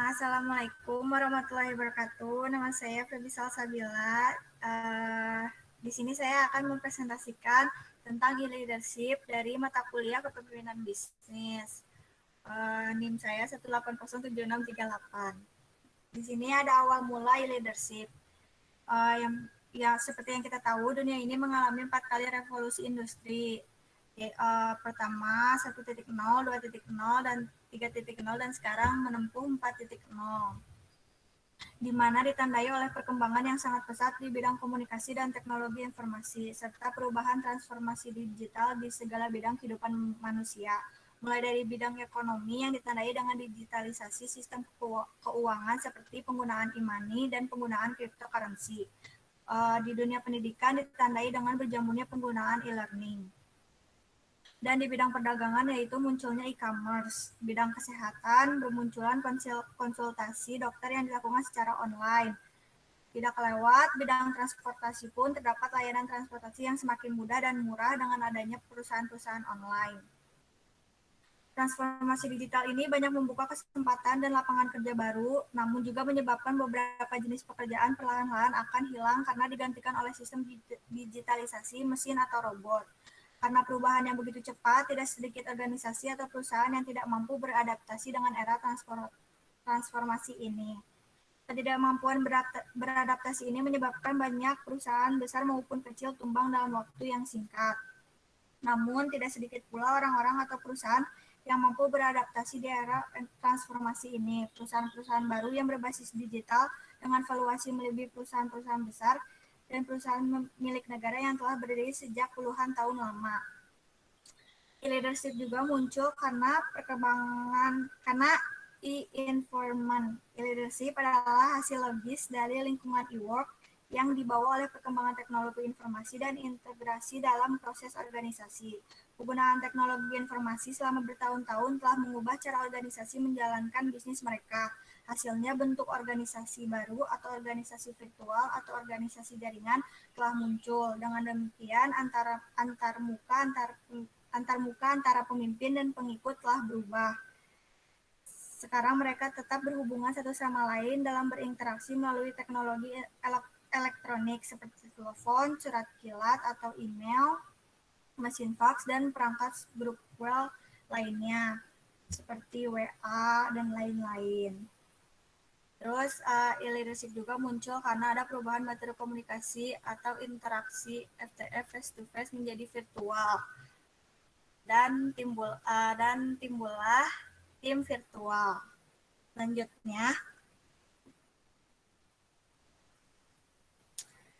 Assalamualaikum warahmatullahi wabarakatuh. Nama saya Febi Salsabila. Di sini saya akan mempresentasikan tentang e-leadership dari mata kuliah kepemimpinan bisnis. NIM saya 1807638. Di sini ada awal mula e-leadership. Yang seperti yang kita tahu, dunia ini mengalami 4 kali revolusi industri. Pertama 1.0, 2.0, dan 3.0, dan sekarang menempuh 4.0, di mana ditandai oleh perkembangan yang sangat pesat di bidang komunikasi dan teknologi informasi, serta perubahan transformasi digital di segala bidang kehidupan manusia, mulai dari bidang ekonomi yang ditandai dengan digitalisasi sistem keuangan seperti penggunaan e-money dan penggunaan cryptocurrency. Di dunia pendidikan ditandai dengan berjamurnya penggunaan e-learning. Dan di bidang perdagangan yaitu munculnya e-commerce. Bidang kesehatan bermunculan konsultasi dokter yang dilakukan secara online. Tidak kelewat, bidang transportasi pun terdapat layanan transportasi yang semakin mudah dan murah dengan adanya perusahaan-perusahaan online. Transformasi digital ini banyak membuka kesempatan dan lapangan kerja baru, namun juga menyebabkan beberapa jenis pekerjaan perlahan-lahan akan hilang karena digantikan oleh sistem digitalisasi, mesin, atau robot. Karena perubahan yang begitu cepat, tidak sedikit organisasi atau perusahaan yang tidak mampu beradaptasi dengan era transformasi ini. Ketidakmampuan beradaptasi ini menyebabkan banyak perusahaan besar maupun kecil tumbang dalam waktu yang singkat. Namun, tidak sedikit pula orang-orang atau perusahaan yang mampu beradaptasi di era transformasi ini. Perusahaan-perusahaan baru yang berbasis digital dengan valuasi melebihi perusahaan-perusahaan besar dan perusahaan milik negara yang telah berdiri sejak puluhan tahun lama. E-leadership juga muncul karena e-informant. E-leadership adalah hasil logis dari lingkungan e-work yang dibawa oleh perkembangan teknologi informasi dan integrasi dalam proses organisasi. Penggunaan teknologi informasi selama bertahun-tahun telah mengubah cara organisasi menjalankan bisnis mereka. Hasilnya bentuk organisasi baru atau organisasi virtual atau organisasi jaringan telah muncul. Dengan demikian antar muka antara pemimpin dan pengikut telah berubah. Sekarang mereka tetap berhubungan satu sama lain dalam berinteraksi melalui teknologi elektronik seperti telepon, surat kilat atau email, mesin fax, dan perangkat grup WA lainnya seperti WA dan lain-lain. Terus e-leadership juga muncul karena ada perubahan metode komunikasi atau interaksi FTF face to face menjadi virtual dan timbullah tim virtual. Selanjutnya,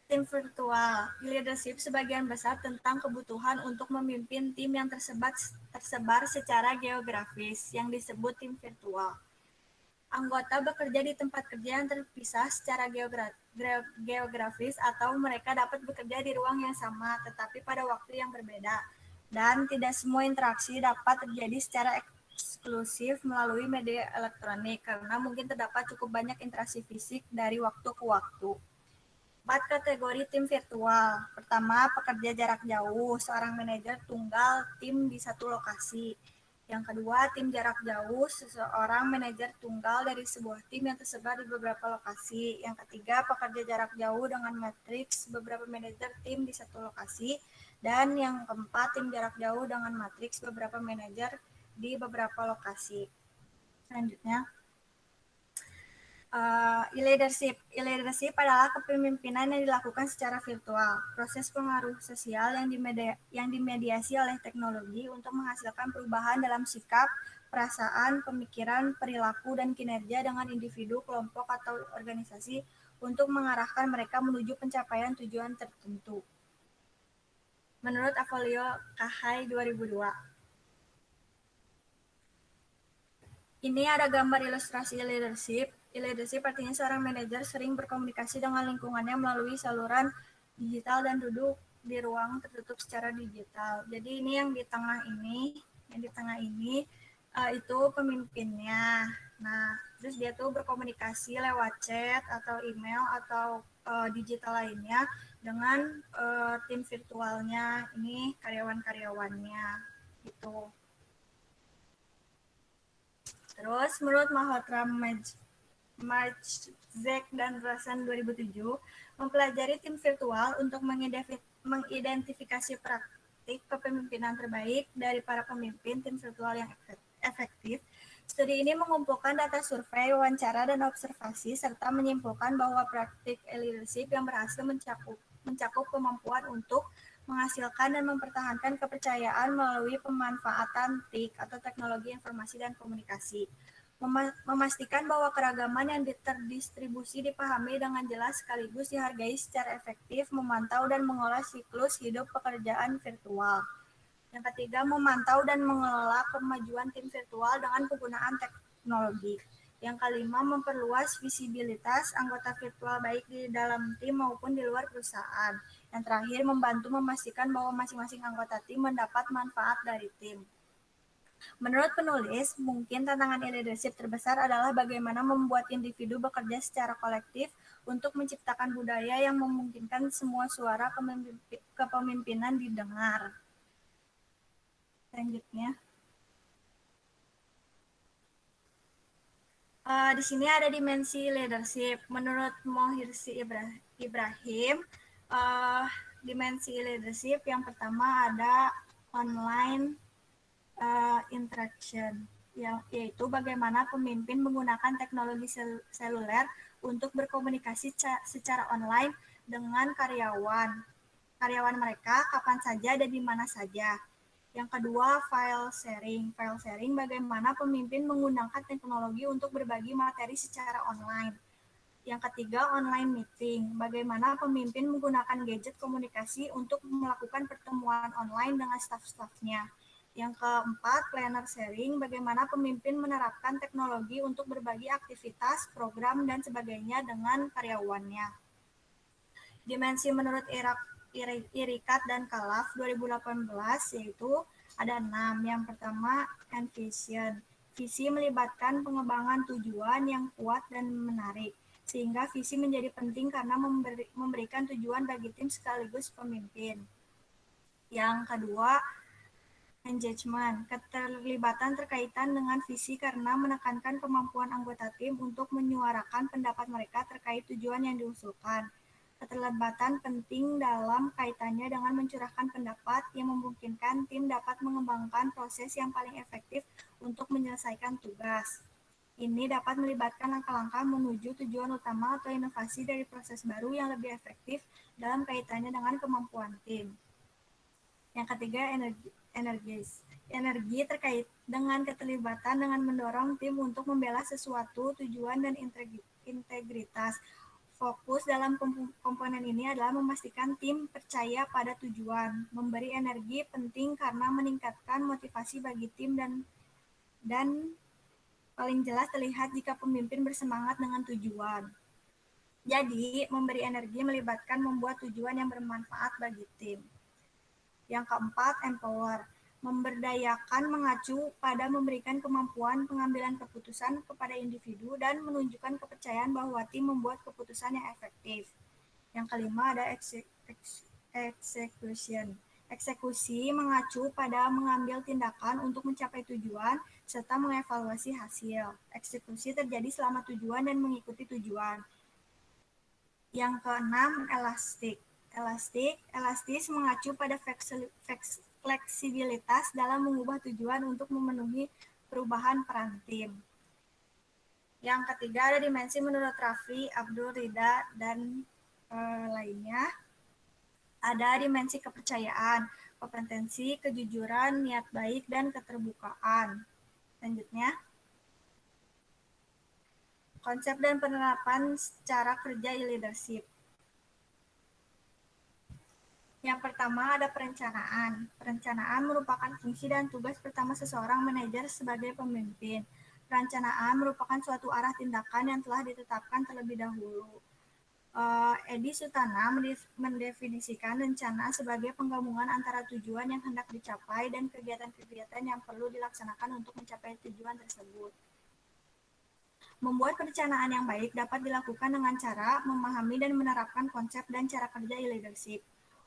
tim virtual. E-leadership sebagian besar tentang kebutuhan untuk memimpin tim yang tersebar secara geografis yang disebut tim virtual. Anggota bekerja di tempat kerja yang terpisah secara geografis atau mereka dapat bekerja di ruang yang sama tetapi pada waktu yang berbeda. Dan tidak semua interaksi dapat terjadi secara eksklusif melalui media elektronik karena mungkin terdapat cukup banyak interaksi fisik dari waktu ke waktu. 4 kategori tim virtual. Pertama, pekerja jarak jauh, seorang manajer tunggal tim di satu lokasi. Yang kedua, tim jarak jauh, seseorang manajer tunggal dari sebuah tim yang tersebar di beberapa lokasi. Yang ketiga, pekerja jarak jauh dengan matriks beberapa manajer tim di satu lokasi. Dan yang keempat, tim jarak jauh dengan matriks beberapa manajer di beberapa lokasi. Selanjutnya, e-leadership adalah kepemimpinan yang dilakukan secara virtual. Proses pengaruh sosial yang dimediasi oleh teknologi untuk menghasilkan perubahan dalam sikap, perasaan, pemikiran, perilaku, dan kinerja dengan individu, kelompok, atau organisasi untuk mengarahkan mereka menuju pencapaian tujuan tertentu. Menurut Avalio Kahai 2002. Ini ada gambar ilustrasi leadership. E-leadership artinya seorang manajer sering berkomunikasi dengan lingkungannya melalui saluran digital dan duduk di ruang tertutup secara digital. Jadi ini yang di tengah ini itu pemimpinnya. Nah, terus dia tuh berkomunikasi lewat chat atau email atau digital lainnya dengan tim virtualnya. Ini karyawan-karyawannya gitu. Terus menurut Mahatma March, Zek, dan Rosen 2007 mempelajari tim virtual untuk mengidentifikasi praktik kepemimpinan terbaik dari para pemimpin tim virtual yang efektif. Studi ini mengumpulkan data survei, wawancara, dan observasi, serta menyimpulkan bahwa praktik leadership yang berhasil mencakup kemampuan untuk menghasilkan dan mempertahankan kepercayaan melalui pemanfaatan TIK atau teknologi informasi dan komunikasi. Memastikan bahwa keragaman yang terdistribusi dipahami dengan jelas sekaligus dihargai secara efektif, memantau dan mengolah siklus hidup pekerjaan virtual. Yang ketiga, memantau dan mengelola kemajuan tim virtual dengan penggunaan teknologi. Yang kelima, memperluas visibilitas anggota virtual baik di dalam tim maupun di luar perusahaan. Yang terakhir, membantu memastikan bahwa masing-masing anggota tim mendapat manfaat dari tim. Menurut penulis, mungkin tantangan leadership terbesar adalah bagaimana membuat individu bekerja secara kolektif untuk menciptakan budaya yang memungkinkan semua suara kepemimpinan didengar. Selanjutnya, di sini ada dimensi leadership. Menurut Mohirsi Ibrahim, dimensi leadership yang pertama ada online interaction, yaitu bagaimana pemimpin menggunakan teknologi seluler untuk berkomunikasi secara online dengan karyawan mereka kapan saja dan di mana saja. Yang kedua, file sharing. File sharing bagaimana pemimpin menggunakan teknologi untuk berbagi materi secara online. Yang ketiga, online meeting. Bagaimana pemimpin menggunakan gadget komunikasi untuk melakukan pertemuan online dengan staf-stafnya. Yang keempat, planner sharing. Bagaimana pemimpin menerapkan teknologi untuk berbagi aktivitas, program, dan sebagainya dengan karyawannya. Dimensi menurut Irikat dan Kalaf 2018 yaitu ada 6. Yang pertama, envision. Visi melibatkan pengembangan tujuan yang kuat dan menarik, sehingga visi menjadi penting karena memberikan tujuan bagi tim sekaligus pemimpin. Yang kedua, engagement. Keterlibatan terkaitan dengan visi karena menekankan kemampuan anggota tim untuk menyuarakan pendapat mereka terkait tujuan yang diusulkan. Keterlibatan penting dalam kaitannya dengan mencurahkan pendapat yang memungkinkan tim dapat mengembangkan proses yang paling efektif untuk menyelesaikan tugas. Ini dapat melibatkan langkah-langkah menuju tujuan utama atau inovasi dari proses baru yang lebih efektif dalam kaitannya dengan kemampuan tim. Yang ketiga, energi terkait dengan keterlibatan dengan mendorong tim untuk membela sesuatu, tujuan, dan integritas. Fokus dalam komponen ini adalah memastikan tim percaya pada tujuan. Memberi energi penting karena meningkatkan motivasi bagi tim dan paling jelas terlihat jika pemimpin bersemangat dengan tujuan. Jadi, memberi energi melibatkan membuat tujuan yang bermanfaat bagi tim. Yang keempat, empower. Memberdayakan mengacu pada memberikan kemampuan pengambilan keputusan kepada individu dan menunjukkan kepercayaan bahwa tim membuat keputusan yang efektif. Yang kelima ada execution. Eksekusi mengacu pada mengambil tindakan untuk mencapai tujuan serta mengevaluasi hasil. Eksekusi terjadi selama tujuan dan mengikuti tujuan. Yang keenam, elastis mengacu pada fleksibilitas dalam mengubah tujuan untuk memenuhi perubahan peran tim. Yang ketiga ada dimensi menurut Raffi, Abdul Rida, dan lainnya. Ada dimensi kepercayaan, kompetensi, kejujuran, niat baik, dan keterbukaan. Selanjutnya, konsep dan penerapan cara kerja leadership. Yang pertama ada perencanaan. Perencanaan merupakan fungsi dan tugas pertama seseorang manajer sebagai pemimpin. Perencanaan merupakan suatu arah tindakan yang telah ditetapkan terlebih dahulu. Edi Sutana mendefinisikan rencana sebagai penggabungan antara tujuan yang hendak dicapai dan kegiatan-kegiatan yang perlu dilaksanakan untuk mencapai tujuan tersebut. Membuat perencanaan yang baik dapat dilakukan dengan cara memahami dan menerapkan konsep dan cara kerja leadership.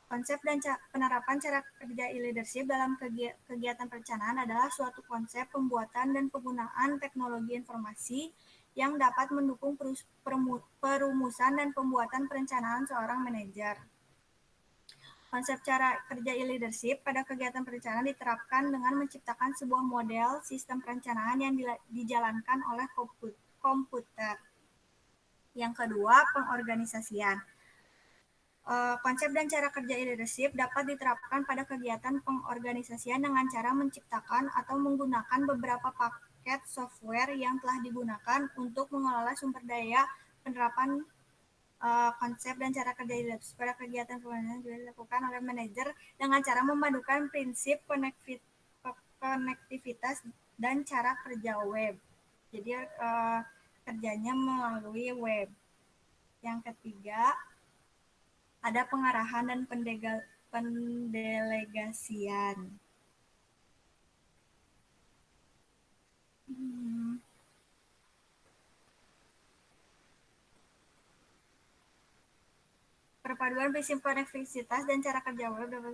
Konsep dan penerapan cara kerja leadership dalam kegiatan perencanaan adalah suatu konsep pembuatan dan penggunaan teknologi informasi yang dapat mendukung perumusan dan pembuatan perencanaan seorang manajer. Konsep cara kerja e-leadership pada kegiatan perencanaan diterapkan dengan menciptakan sebuah model sistem perencanaan yang dijalankan oleh komputer. Yang kedua, pengorganisasian. Konsep dan cara kerja e-leadership dapat diterapkan pada kegiatan pengorganisasian dengan cara menciptakan atau menggunakan beberapa paket software yang telah digunakan untuk mengelola sumber daya. Penerapan konsep dan cara kerja e-leadership pada kegiatan pengorganisasian juga dilakukan oleh manajer dengan cara memadukan prinsip konektivitas dan cara kerja web. Jadi kerjanya melalui web. Yang ketiga, ada pengarahan dan pendelegasian. Perpaduan prinsip konektivitas dan cara kerja web dapat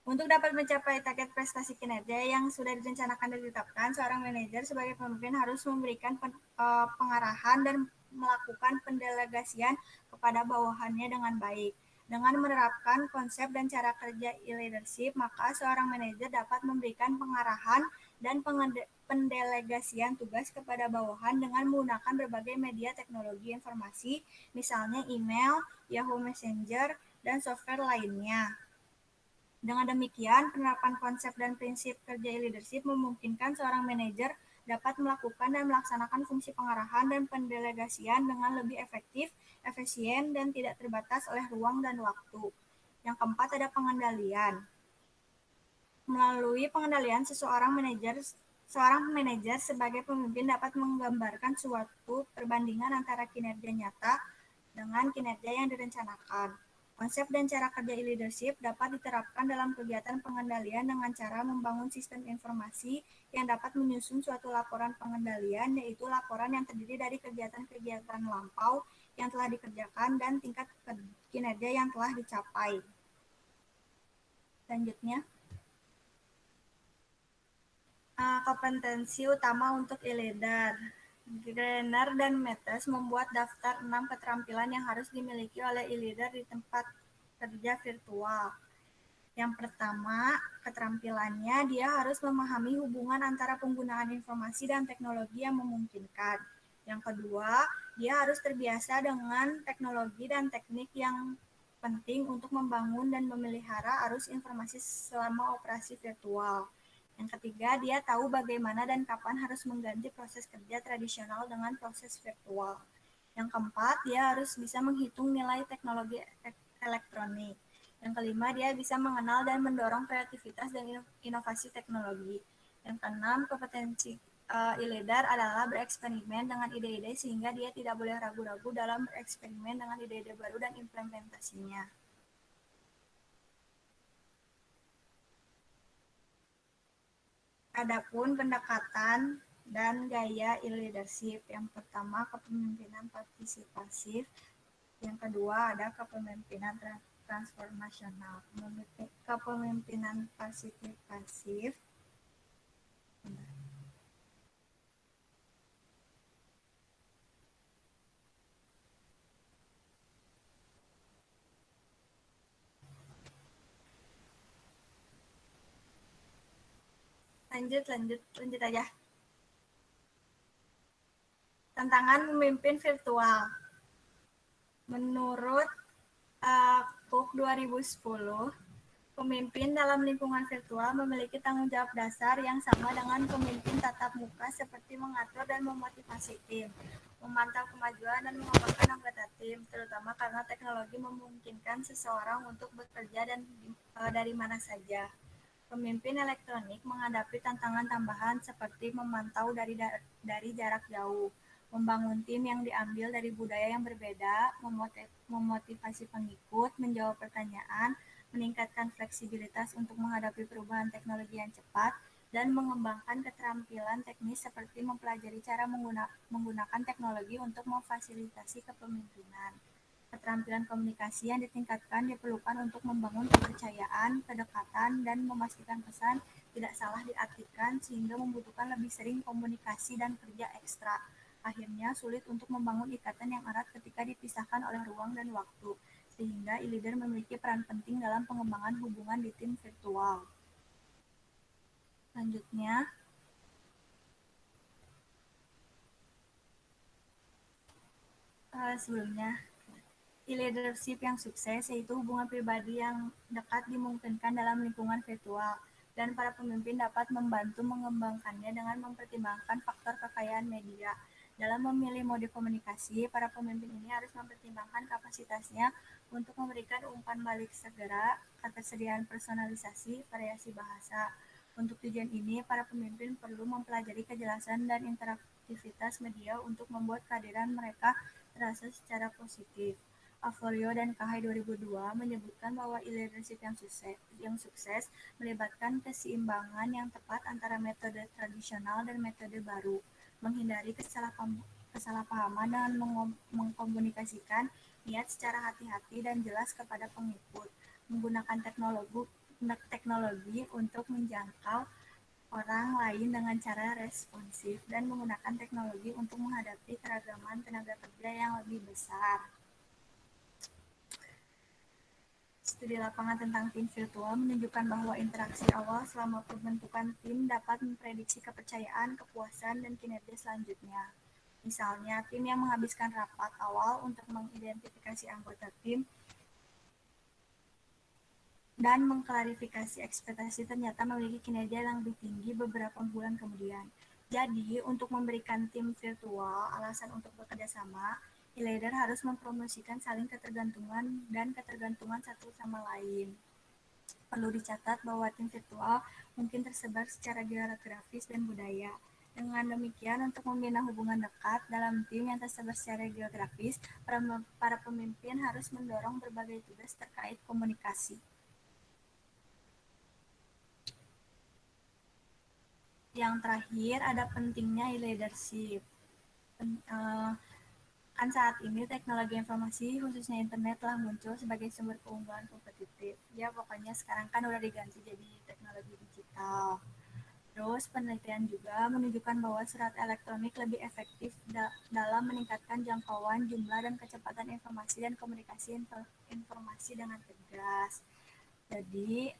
untuk dapat mencapai target prestasi kinerja yang sudah direncanakan dan ditetapkan, seorang manajer sebagai pemimpin harus memberikan pengarahan dan melakukan pendelegasian kepada bawahannya dengan baik. Dengan menerapkan konsep dan cara kerja e-leadership, maka seorang manajer dapat memberikan pengarahan dan pendelegasian tugas kepada bawahan dengan menggunakan berbagai media teknologi informasi, misalnya email, Yahoo Messenger, dan software lainnya. Dengan demikian, penerapan konsep dan prinsip kerja e-leadership memungkinkan seorang manajer dapat melakukan dan melaksanakan fungsi pengarahan dan pendelegasian dengan lebih efektif, efisien, dan tidak terbatas oleh ruang dan waktu. Yang keempat, ada pengendalian. Melalui pengendalian, seorang manajer sebagai pemimpin dapat menggambarkan suatu perbandingan antara kinerja nyata dengan kinerja yang direncanakan. Konsep dan cara kerja e-leadership dapat diterapkan dalam kegiatan pengendalian dengan cara membangun sistem informasi yang dapat menyusun suatu laporan pengendalian, yaitu laporan yang terdiri dari kegiatan-kegiatan lampau yang telah dikerjakan dan tingkat kinerja yang telah dicapai. Selanjutnya, kompetensi utama untuk e-leader. Greiner dan Metes membuat daftar 6 keterampilan yang harus dimiliki oleh e-leader di tempat kerja virtual. Yang pertama, keterampilannya dia harus memahami hubungan antara penggunaan informasi dan teknologi yang memungkinkan. Yang kedua, dia harus terbiasa dengan teknologi dan teknik yang penting untuk membangun dan memelihara arus informasi selama operasi virtual. Yang ketiga, dia tahu bagaimana dan kapan harus mengganti proses kerja tradisional dengan proses virtual. Yang keempat, dia harus bisa menghitung nilai teknologi elektronik. Yang kelima, dia bisa mengenal dan mendorong kreativitas dan inovasi teknologi. Yang keenam, kompetensi e-leader adalah bereksperimen dengan ide-ide sehingga dia tidak boleh ragu-ragu dalam bereksperimen dengan ide-ide baru dan implementasinya. Adapun pendekatan dan gaya e-leadership, yang pertama kepemimpinan partisipasif, yang kedua ada kepemimpinan transformasional. Kepemimpinan partisipasif lanjut aja. Tantangan memimpin virtual. Menurut Cook 2010, pemimpin dalam lingkungan virtual memiliki tanggung jawab dasar yang sama dengan pemimpin tatap muka, seperti mengatur dan memotivasi tim, memantau kemajuan dan mengembangkan anggota tim, terutama karena teknologi memungkinkan seseorang untuk bekerja dari mana saja. Pemimpin elektronik menghadapi tantangan tambahan seperti memantau dari jarak jauh, membangun tim yang diambil dari budaya yang berbeda, memotivasi pengikut, menjawab pertanyaan, meningkatkan fleksibilitas untuk menghadapi perubahan teknologi yang cepat, dan mengembangkan keterampilan teknis seperti mempelajari cara menggunakan teknologi untuk memfasilitasi kepemimpinan. Keterampilan komunikasi yang ditingkatkan diperlukan untuk membangun kepercayaan, kedekatan, dan memastikan pesan tidak salah diartikan sehingga membutuhkan lebih sering komunikasi dan kerja ekstra. Akhirnya sulit untuk membangun ikatan yang erat ketika dipisahkan oleh ruang dan waktu, sehingga e-leader memiliki peran penting dalam pengembangan hubungan di tim virtual. Selanjutnya, sebelumnya, e-leadership yang sukses yaitu hubungan pribadi yang dekat dimungkinkan dalam lingkungan virtual, dan para pemimpin dapat membantu mengembangkannya dengan mempertimbangkan faktor kekayaan media. Dalam memilih mode komunikasi, para pemimpin ini harus mempertimbangkan kapasitasnya untuk memberikan umpan balik segera, ketersediaan personalisasi, variasi bahasa. Untuk tujuan ini, para pemimpin perlu mempelajari kejelasan dan interaktivitas media untuk membuat kehadiran mereka terasa secara positif. Avolio dan Kahai 2002 menyebutkan bahwa e-leadership yang sukses melibatkan keseimbangan yang tepat antara metode tradisional dan metode baru, menghindari kesalahpahaman dengan mengkomunikasikan niat secara hati-hati dan jelas kepada pengikut, menggunakan teknologi untuk menjangkau orang lain dengan cara responsif, dan menggunakan teknologi untuk menghadapi keragaman tenaga kerja yang lebih besar. Studi lapangan tentang tim virtual menunjukkan bahwa interaksi awal selama pembentukan tim dapat memprediksi kepercayaan, kepuasan, dan kinerja selanjutnya. Misalnya, tim yang menghabiskan rapat awal untuk mengidentifikasi anggota tim dan mengklarifikasi ekspektasi ternyata memiliki kinerja yang lebih tinggi beberapa bulan kemudian. Jadi, untuk memberikan tim virtual alasan untuk bekerja sama, e-leader harus mempromosikan saling ketergantungan dan ketergantungan satu sama lain. Perlu dicatat bahwa tim virtual mungkin tersebar secara geografis dan budaya. Dengan demikian, untuk membina hubungan dekat dalam tim yang tersebar secara geografis, para pemimpin harus mendorong berbagai tugas terkait komunikasi. Yang terakhir, ada pentingnya e-leadership. Kan saat ini teknologi informasi, khususnya internet, telah muncul sebagai sumber keunggulan kompetitif. Ya, pokoknya sekarang kan udah diganti jadi teknologi digital. Terus, penelitian juga menunjukkan bahwa surat elektronik lebih efektif dalam meningkatkan jangkauan, jumlah, dan kecepatan informasi dan komunikasi informasi dengan tegas. Jadi,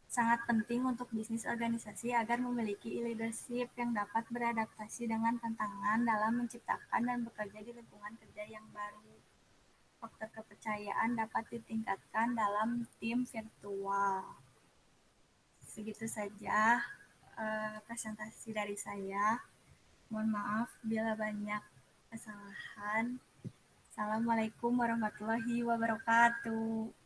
sangat penting untuk bisnis organisasi agar memiliki leadership yang dapat beradaptasi dengan tantangan dalam menciptakan dan bekerja di lingkungan kerja yang baru. Faktor kepercayaan dapat ditingkatkan dalam tim virtual. Segitu saja presentasi dari saya. Mohon maaf bila banyak kesalahan. Assalamualaikum warahmatullahi wabarakatuh.